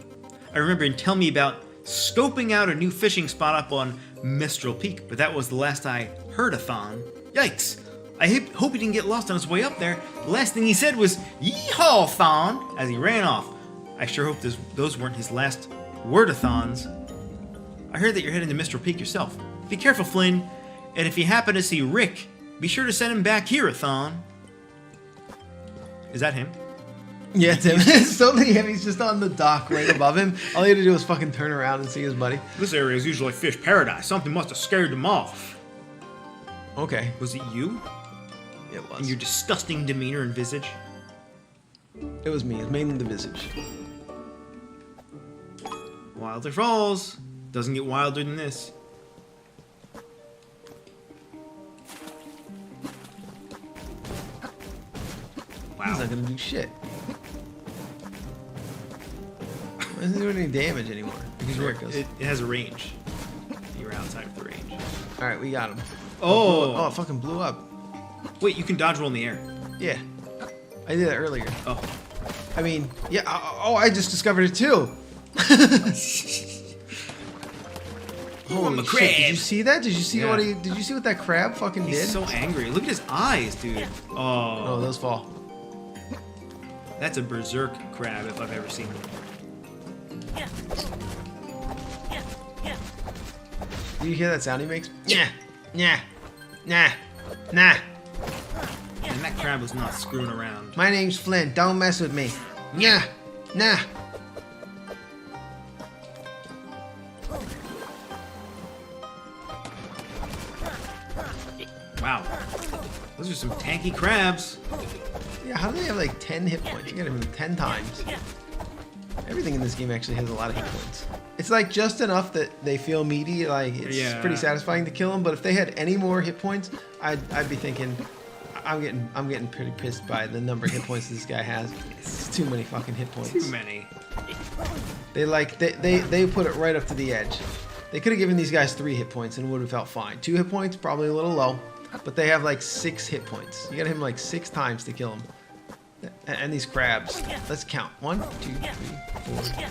I remember him telling me about scoping out a new fishing spot up on Mistral Peak, but that was the last I heard of Thon. Yikes. I hope he didn't get lost on his way up there. The last thing he said was, "Yeehaw, Thon," as he ran off. I sure hope those weren't his last word-a-thons. I heard that you're heading to Mistral Peak yourself. Be careful, Flynn. And if you happen to see Rick, be sure to send him back here, Thon. Is that him? Yeah, Tim. It's totally him. He's just on the dock right above him. All he had to do was fucking turn around and see his buddy. This area is usually fish paradise. Something must have scared them off. Okay. Was it you? It was. And your disgusting demeanor and visage? It was me. It was mainly the visage. Wilder Falls. Doesn't get wilder than this. He's Wow. not gonna do shit. Why isn't he doing any damage anymore? Because here it goes. It has a range. You're outside of the range. Alright, we got him. Oh! It fucking blew up. Wait, you can dodge roll in the air. Yeah. I did that earlier. Oh. I mean, yeah. Oh, I just discovered it too. I'm a Holy shit! crab. Did you see that? Did you see Yeah. Did you see what that crab fucking He's did? so angry. Look at his eyes, dude. Oh, Oh. those fall. That's a berserk crab if I've ever seen one. Do you hear that sound he makes? Yeah, yeah, nah, nah, And that crab was not screwing around. My name's Flynn. Don't mess with me. Nah. Nah. Wow. Those are some tanky crabs. Yeah, how do they have like 10 hit points? You gotta hit them 10 times. Everything in this game actually has a lot of hit points. It's like just enough that they feel meaty, like it's pretty satisfying to kill them, but if they had any more hit points, I'd be thinking, I'm getting pretty pissed by the number of hit points this guy has. It's too many fucking hit points. Too many. They put it right up to the edge. They could have given these guys 3 hit points and it would have felt fine. 2 hit points, probably a little low, but they have like 6 hit points. You gotta hit them like 6 times to kill them. And these crabs, let's count. 1, 2, 3, 4,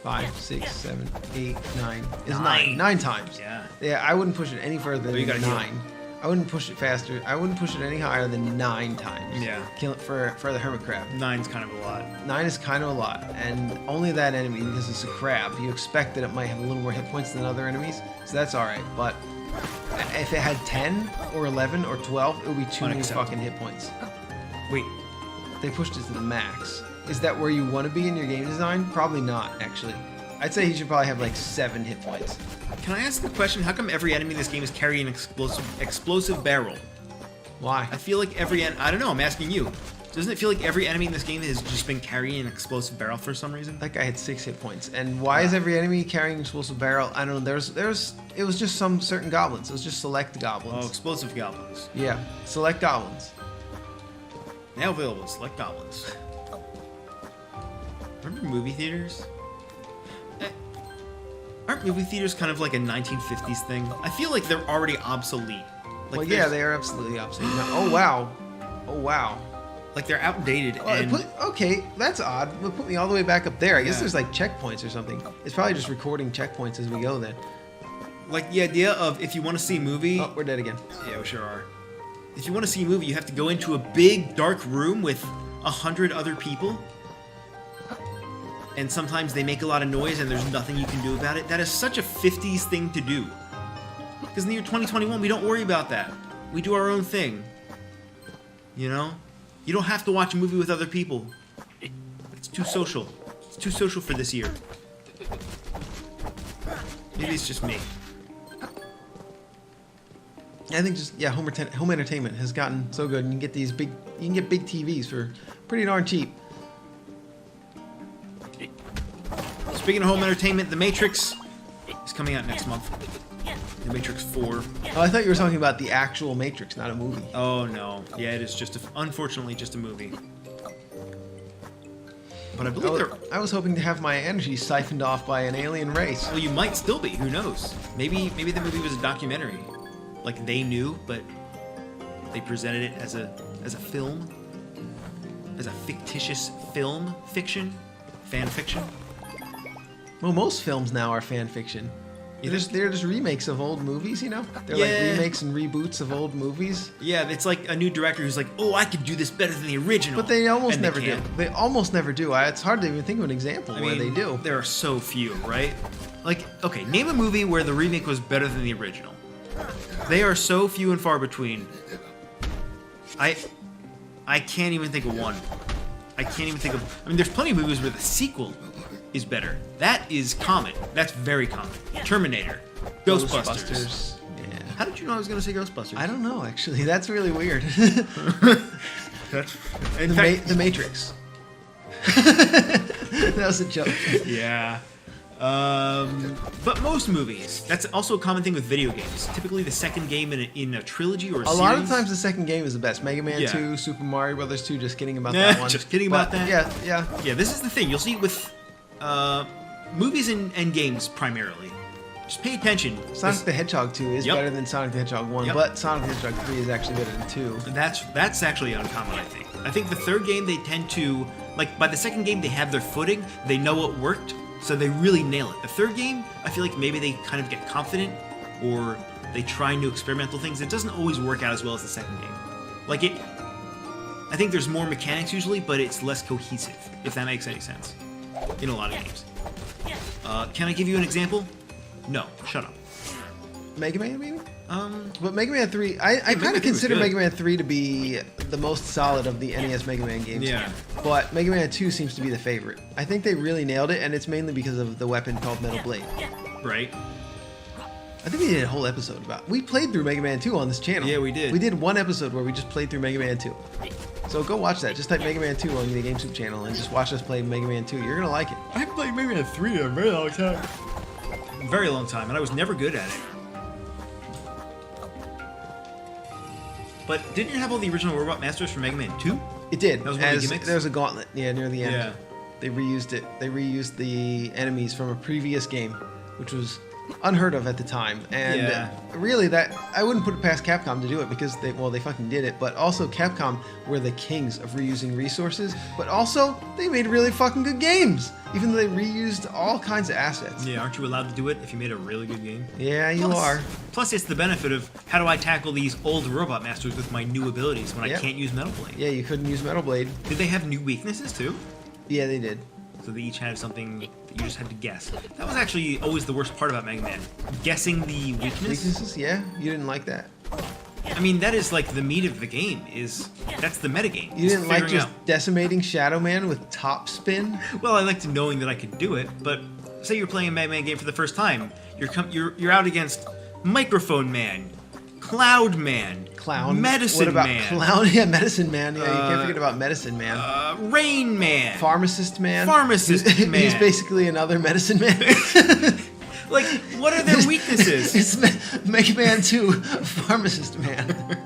5, 6, 7, 8, 9. Is 9. 9 times. Yeah. Yeah, I wouldn't push it any further you than gotta 9. I wouldn't push it faster. I wouldn't push it any higher than 9 times. Yeah. Kill it for the hermit crab. 9's kind of a lot. 9 is kind of a lot, and only that enemy, because it's a crab, you expect that it might have a little more hit points than other enemies, so that's alright, but if it had 10 or 11 or 12, it would be too many fucking hit points. Wait. They pushed it to the max. Is that where you want to be in your game design? Probably not, actually. I'd say he should probably have like 7 hit points. Can I ask the question, how come every enemy in this game is carrying an explosive barrel? Why? I feel like I don't know, I'm asking you. Doesn't it feel like every enemy in this game has just been carrying an explosive barrel for some reason? That guy had 6 hit points. And why is every enemy carrying an explosive barrel? I don't know. It was just some certain goblins. It was just select goblins. Oh, explosive goblins. Yeah, select goblins. Now available, select goblins. Remember movie theaters? Aren't movie theaters kind of like a 1950s thing? I feel like they're already obsolete. Like well, yeah, they are absolutely obsolete. Oh, wow. Oh, wow. Like they're outdated. Okay, that's odd. It'll put me all the way back up there. I guess Yeah. there's like checkpoints or something. It's probably just recording checkpoints as we go then. Like the idea of if you want to see a movie... Oh, we're dead again. Yeah, we sure are. If you want to see a movie, you have to go into a big, dark room with 100 other people. And sometimes they make a lot of noise and there's nothing you can do about it. That is such a 50s thing to do. Because in the year 2021, we don't worry about that. We do our own thing. You know? You don't have to watch a movie with other people. It's too social. It's too social for this year. Maybe it's just me. I think just home entertainment has gotten so good. You can get big TVs for pretty darn cheap. Speaking of home entertainment, The Matrix is coming out next month. The Matrix 4. Oh, I thought you were talking about the actual Matrix, not a movie. Oh no, yeah, it is unfortunately just a movie. But I believe I was hoping to have my energy siphoned off by an alien race. Well, you might still be. Who knows? Maybe the movie was a documentary. Like they knew, but they presented it as a film, as a fictitious fiction, fan fiction. Well, most films now are fan fiction. They're just remakes of old movies, you know? They're like remakes and reboots of old movies. Yeah, it's like a new director who's like, oh, I could do this better than the original. But they almost never do. They almost never do. It's hard to even think of an example where they do. There are so few, right? Like, okay, name a movie where the remake was better than the original. They are so few and far between. I can't even think of one. I can't even think of... I mean, there's plenty of movies where the sequel is better. That is common. That's very common. Terminator. Ghostbusters. Yeah. How did you know I was going to say Ghostbusters? I don't know, actually. That's really weird. That's... The Matrix. That was a joke. Yeah. But most movies, that's also a common thing with video games. Typically the second game in a trilogy or a series. A lot of times the second game is the best. Mega Man 2, Super Mario Brothers 2, just kidding about that one. Just kidding about that. Yeah. Yeah, this is the thing. You'll see it with movies and games primarily. Just pay attention. Sonic the Hedgehog 2 is better than Sonic the Hedgehog 1, but Sonic the Hedgehog 3 is actually better than 2. That's actually uncommon, I think. I think the third game they tend to, like by the second game they have their footing, they know what worked, so they really nail it. The third game, I feel like maybe they kind of get confident or they try new experimental things. It doesn't always work out as well as the second game. Like I think there's more mechanics usually, but it's less cohesive, if that makes any sense, in a lot of games. Can I give you an example? No, shut up. Mega Man, maybe? But Mega Man 3, I Mega kind Man 3 of was consider good. Mega Man 3 to be the most solid of the NES Mega Man games. Yeah. But Mega Man 2 seems to be the favorite. I think they really nailed it, and it's mainly because of the weapon called Metal Blade. Right. I think we did a whole episode about. We played through Mega Man 2 on this channel. Yeah, we did. We did one episode where we just played through Mega Man 2. So go watch that. Just type Mega Man 2 on the GameSoup channel and just watch us play Mega Man 2. You're gonna like it. I haven't played Mega Man 3 in a very long time. Very long time, and I was never good at it. But didn't it have all the original Robot Masters from Mega Man 2? It did. That was one of the gimmicks? There was a gauntlet, near the end. Yeah. They reused it. They reused the enemies from a previous game, which was unheard of at the time. And Yeah. really, that I wouldn't put it past Capcom to do it because they fucking did it. But also, Capcom were the kings of reusing resources. But also, they made really fucking good games, even though they reused all kinds of assets. Yeah, aren't you allowed to do it if you made a really good game? Yeah, you are. Plus, it's the benefit of how do I tackle these old Robot Masters with my new abilities when Yep. I can't use Metal Blade? Yeah, you couldn't use Metal Blade. Did they have new weaknesses too? Yeah, they did. So they each had something that you just had to guess. That was actually always the worst part about Mega Man. Guessing the weakness. Weaknesses? Yeah, you didn't like that. I mean, that is like the meat of the game. That's the metagame. You is didn't like figuring just decimating Shadow Man with top spin? Well, I liked knowing that I could do it, but say you're playing a Mega Man game for the first time, you're out against Microphone Man, Cloud Man, Clown. Medicine What about Man, Clown? Yeah, Medicine Man. Yeah, you can't forget about Medicine Man. Rain Man, Pharmacist Man. Pharmacist He's Man. basically another Medicine Man. Like, what are their weaknesses? It's Mega Man 2, Pharmacist Man.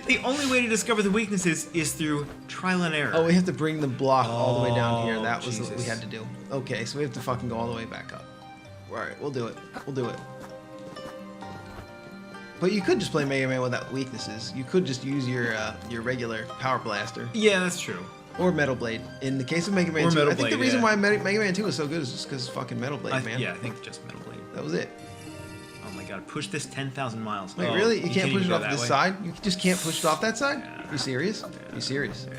The only way to discover the weaknesses is through trial and error. Oh, we have to bring the block all the way down here. That was what we Jesus. had to do. Okay, so we have to fucking go all the way back up. Alright, we'll do it. We'll do it. But you could just play Mega Man without weaknesses. You could just use your regular Power Blaster. Yeah, that's true. Or Metal Blade. In the case of Mega Man Or 2, Metal I think the Blade, reason yeah. why Mega Man 2 was so good is just because fucking Metal Blade, man. Yeah, I think just Metal Blade. That was it. Oh my god, push this 10,000 miles. Wait, Oh, really? You can't push even it go off that this way? side? You just can't push it off that side? Yeah. You serious? You serious? Yeah.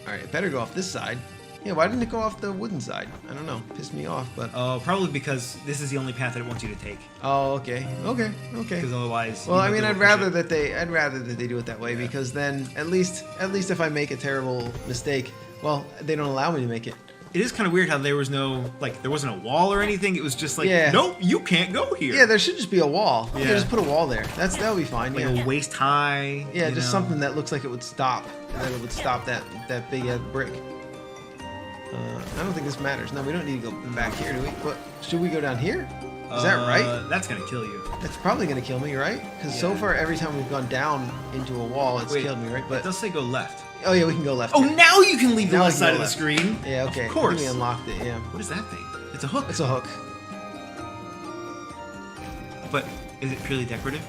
Alright, it better go off this side. Yeah, why didn't it go off the wooden side? I don't know. Pissed me off, but... Oh, probably because this is the only path that it wants you to take. Oh, okay. Okay, okay. Because otherwise... Well, you I have mean, to I'd push rather it. that they do it that way because then at least if I make a terrible mistake, well, they don't allow me to make it. It is kind of weird how there was no, like, there wasn't a wall or anything. It was just like, Yeah. nope, you can't go here. Yeah, there should just be a wall. Yeah, Yeah. just put a wall there. That'll be fine. like Yeah. a waist high. Yeah, you just know? something that looks like it would stop, and then it would stop that big brick. I don't think this matters. No, we don't need to go back here, do we? What? Should we go down here? Is that right? That's gonna kill you. That's probably gonna kill me, right? Because so Yeah. far, every time we've gone down into a wall, it's Wait, killed me, right? It But does say go left. oh yeah, we can go left. Oh, here. now you can leave the Now left we can side go of the left. screen. Yeah, okay. Of course. We unlocked it. Yeah, What is that thing? It's a hook. it's a hook. But is it purely decorative?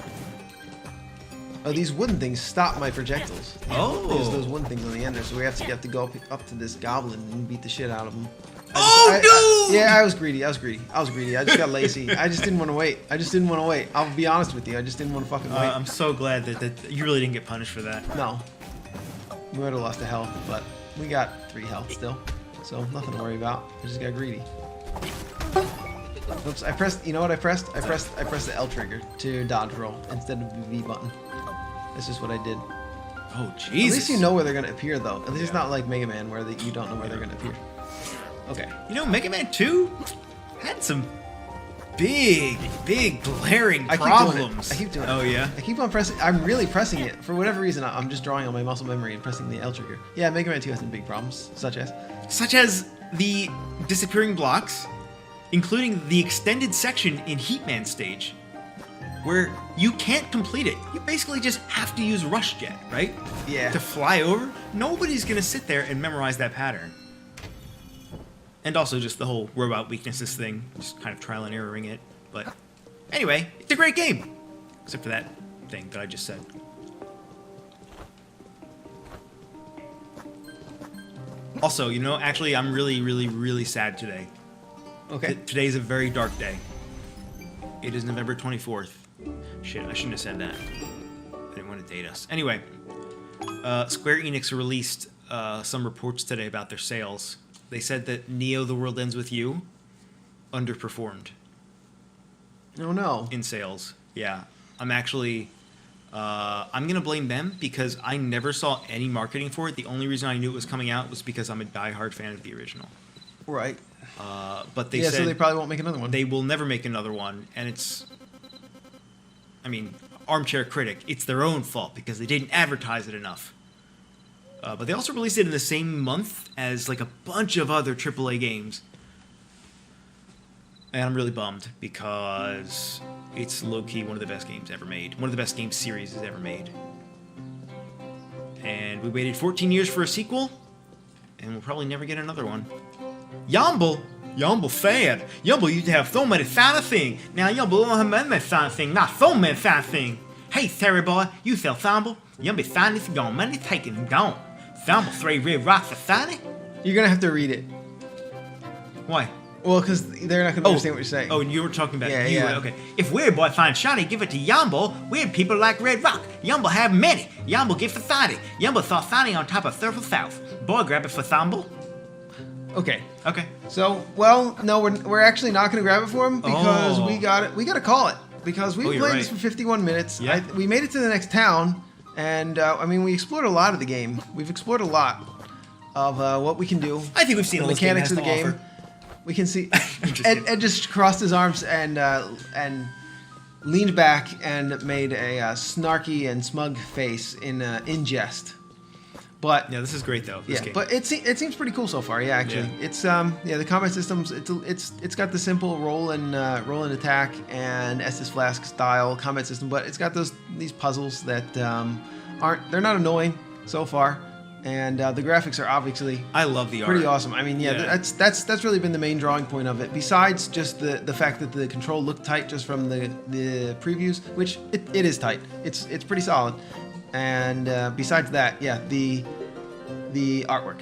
Oh, these wooden things stop my projectiles. Oh. There's those wooden things on the end there, so we have to go up to this goblin and beat the shit out of him. Dude! Yeah, I was greedy. I just got lazy. I just didn't want to wait. I'll be honest with you. I just didn't want to fucking wait. I'm so glad that you really didn't get punished for that. No. We would have lost a health, but we got 3 health still. So nothing to worry about. I just got greedy. Oops, I pressed, you know what I pressed? I pressed the L trigger to dodge roll instead of the V button. That's just what I did. Oh, Jesus. At least you know where they're going to appear, though. At least it's Yeah. not like Mega Man where you don't know where they're going to appear. Okay. You know, Mega Man 2 had some big glaring I keep problems. doing it. I keep doing it. Oh, yeah? I keep on pressing. I'm really pressing it. For whatever reason, I'm just drawing on my muscle memory and pressing the L trigger. Yeah, Mega Man 2 has some big problems, such as... Such as the disappearing blocks, including the extended section in Heatman stage, where you can't complete it. You basically just have to use Rush Jet, right? Yeah. To fly over. Nobody's gonna sit there and memorize that pattern. And also just the whole robot weaknesses thing, just kind of trial and erroring it. But anyway, it's a great game, except for that thing that I just said. Also, you know, actually, I'm really sad today. Okay. Today's a very dark day. It is November 24th. Shit, I shouldn't have said that. I didn't want to date us. Anyway, Square Enix released some reports today about their sales. They said that Neo: The World Ends With You underperformed. Oh no. in sales. Yeah, I'm actually. I'm gonna blame them because I never saw any marketing for it. The only reason I knew it was coming out was because I'm a diehard fan of the original. Right. But they Yeah, said so they probably won't make another one. they will never make another one, and it's. I mean, armchair critic. It's their own fault because they didn't advertise it enough. But they also released it in the same month as like a bunch of other AAA games. And I'm really bummed because it's low-key one of the best games ever made. One of the best game series ever made. And we waited 14 years for a sequel, and we'll probably never get another one. Yumble fan. Yumble used to have so many fun thing. Now Yumble don't have many fun thing, not so many fun thing. Hey, Terry boy, you sell Thumble? Yumble fan is gone, money taken gone. Thumble 3 red rocks for funny? You're gonna have to read it. Why? Well, because they're not gonna understand what you're saying. Oh, and you were talking about Yeah, you. yeah. Okay. If Weird Boy finds shiny, give it to Yumble. Weird people like Red Rock. Yumble have many. Yumble give for Thani. Yumble thought Thani on top of Thurple South. Boy, grab it for Thumble. Okay. Okay. So, well, no, we're actually not gonna grab it for him because Oh. we gotta call it because we've Oh, you're played this right. for 51 minutes. Yeah. We made it to the next town, and I mean, we explored a lot of the game. We've explored a lot of what we can do. I think we've seen the all this game mechanics has of the to game. offer. We can see just Ed, kidding. Ed just crossed his arms and leaned back and made a snarky and smug face in jest. But Yeah, this is great though. This yeah, game. but it seems pretty cool so far. Yeah, actually, Yeah. it's the combat systems. It's got the simple roll and attack and Estus Flask style combat system, but it's got these puzzles that they're not annoying so far, and the graphics are obviously I love the art. pretty awesome. I mean, Yeah. that's really been the main drawing point of it. Besides just the fact that the control looked tight just from the previews, which it is tight. It's pretty solid. And besides that, yeah, the artwork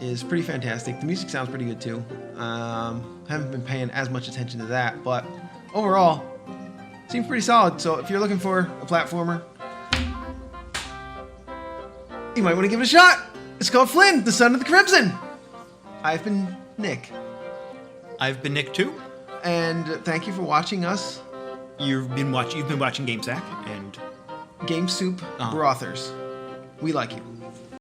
is pretty fantastic. The music sounds pretty good too. Haven't been paying as much attention to that, but overall, seems pretty solid. So if you're looking for a platformer, you might want to give it a shot. It's called Flynn, the Son of the Crimson. I've been Nick, I've been Nick too. and thank you for watching us, You've been watching GameSack and Game Soup Uh-huh. Brothers. We like you.